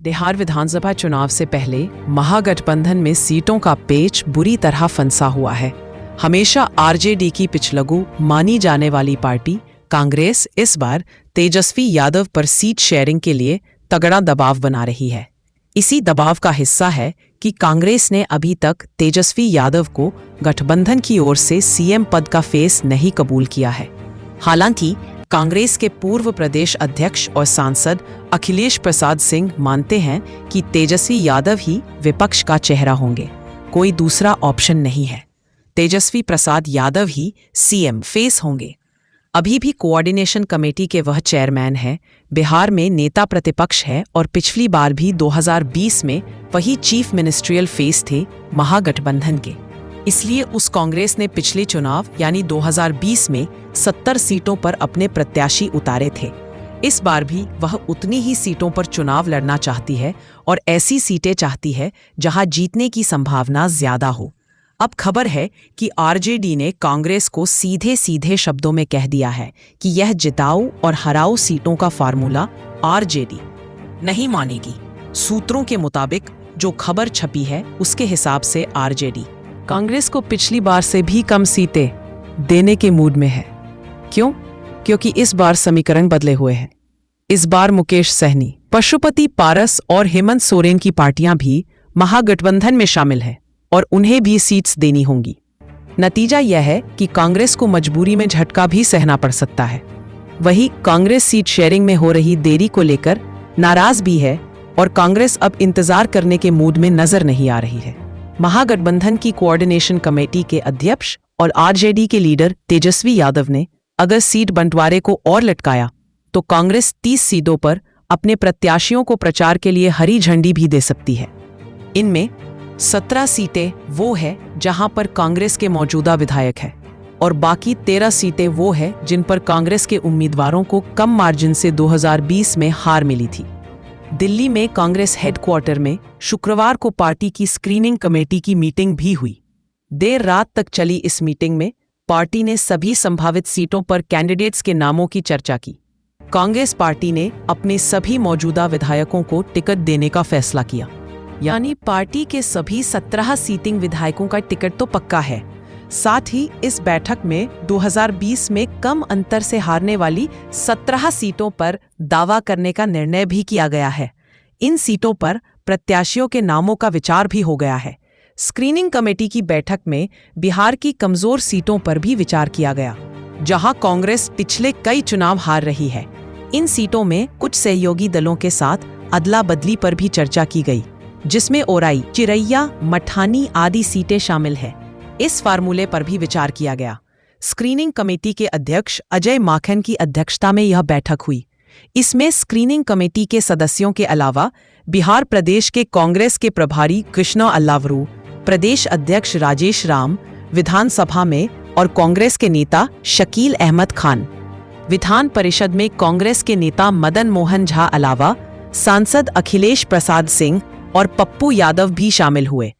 बिहार विधानसभा चुनाव से पहले महागठबंधन में सीटों का पेच बुरी तरह फंसा हुआ है। हमेशा आरजेडी की पिछलगू मानी जाने वाली पार्टी कांग्रेस इस बार तेजस्वी यादव पर सीट शेयरिंग के लिए तगड़ा दबाव बना रही है। इसी दबाव का हिस्सा है कि कांग्रेस ने अभी तक तेजस्वी यादव को गठबंधन की ओर से सीएम पद का फेस नहीं कबूल किया है। हालांकि कांग्रेस के पूर्व प्रदेश अध्यक्ष और सांसद अखिलेश प्रसाद सिंह मानते हैं कि तेजस्वी यादव ही विपक्ष का चेहरा होंगे, कोई दूसरा ऑप्शन नहीं है। तेजस्वी प्रसाद यादव ही सीएम फेस होंगे। अभी भी कोऑर्डिनेशन कमेटी के वह चेयरमैन हैं, बिहार में नेता प्रतिपक्ष है और पिछली बार भी 2020 में वही चीफ मिनिस्ट्रियल फेस थे महागठबंधन के। इसलिए उस कांग्रेस ने पिछले चुनाव यानी 2020 में 70 सीटों पर अपने प्रत्याशी उतारे थे। इस बार भी वह उतनी ही सीटों पर चुनाव लड़ना चाहती है और ऐसी सीटें चाहती है जहां जीतने की संभावना ज्यादा हो। अब खबर है कि आरजेडी ने कांग्रेस को सीधे सीधे शब्दों में कह दिया है कि यह जिताऊ और हराऊ सीटों का फार्मूला आरजेडी नहीं मानेगी। सूत्रों के मुताबिक जो खबर छपी है उसके हिसाब से आरजेडी कांग्रेस को पिछली बार से भी कम सीटें देने के मूड में है। क्यों? क्योंकि इस बार समीकरण बदले हुए हैं। इस बार मुकेश सहनी, पशुपति पारस और हेमंत सोरेन की पार्टियां भी महागठबंधन में शामिल हैं और उन्हें भी सीट्स देनी होंगी। नतीजा यह है कि कांग्रेस को मजबूरी में झटका भी सहना पड़ सकता है। वहीं कांग्रेस सीट शेयरिंग में हो रही देरी को लेकर नाराज भी है और कांग्रेस अब इंतजार करने के मूड में नजर नहीं आ रही है। महागठबंधन की कोऑर्डिनेशन कमेटी के अध्यक्ष और आरजेडी के लीडर तेजस्वी यादव ने अगर सीट बंटवारे को और लटकाया तो कांग्रेस 30 सीटों पर अपने प्रत्याशियों को प्रचार के लिए हरी झंडी भी दे सकती है। इनमें 17 सीटें वो है जहां पर कांग्रेस के मौजूदा विधायक हैं और बाकी 13 सीटें वो है जिन पर कांग्रेस के उम्मीदवारों को कम मार्जिन से 2020 में हार मिली थी। दिल्ली में कांग्रेस हेडक्वार्टर में शुक्रवार को पार्टी की स्क्रीनिंग कमेटी की मीटिंग भी हुई। देर रात तक चली इस मीटिंग में पार्टी ने सभी संभावित सीटों पर कैंडिडेट्स के नामों की चर्चा की। कांग्रेस पार्टी ने अपने सभी मौजूदा विधायकों को टिकट देने का फैसला किया, यानी पार्टी के सभी 17 सीटिंग विधायकों का टिकट तो पक्का है। साथ ही इस बैठक में 2020 में कम अंतर से हारने वाली 17 सीटों पर दावा करने का निर्णय भी किया गया है। इन सीटों पर प्रत्याशियों के नामों का विचार भी हो गया है। स्क्रीनिंग कमेटी की बैठक में बिहार की कमजोर सीटों पर भी विचार किया गया, जहां कांग्रेस पिछले कई चुनाव हार रही है। इन सीटों में कुछ सहयोगी दलों के साथ अदला बदली पर भी चर्चा की गई, जिसमें ओराई, चिरैया, मठानी आदि सीटें शामिल है। इस फार्मूले पर भी विचार किया गया। स्क्रीनिंग कमेटी के अध्यक्ष अजय माखन की अध्यक्षता में यह बैठक हुई। इसमें स्क्रीनिंग कमेटी के सदस्यों के अलावा बिहार प्रदेश के कांग्रेस के प्रभारी कृष्णा अल्लावरू, प्रदेश अध्यक्ष राजेश राम, विधानसभा में और कांग्रेस के नेता शकील अहमद खान, विधान परिषद में कांग्रेस के नेता मदन मोहन झा अलावा सांसद अखिलेश प्रसाद सिंह और पप्पू यादव भी शामिल हुए।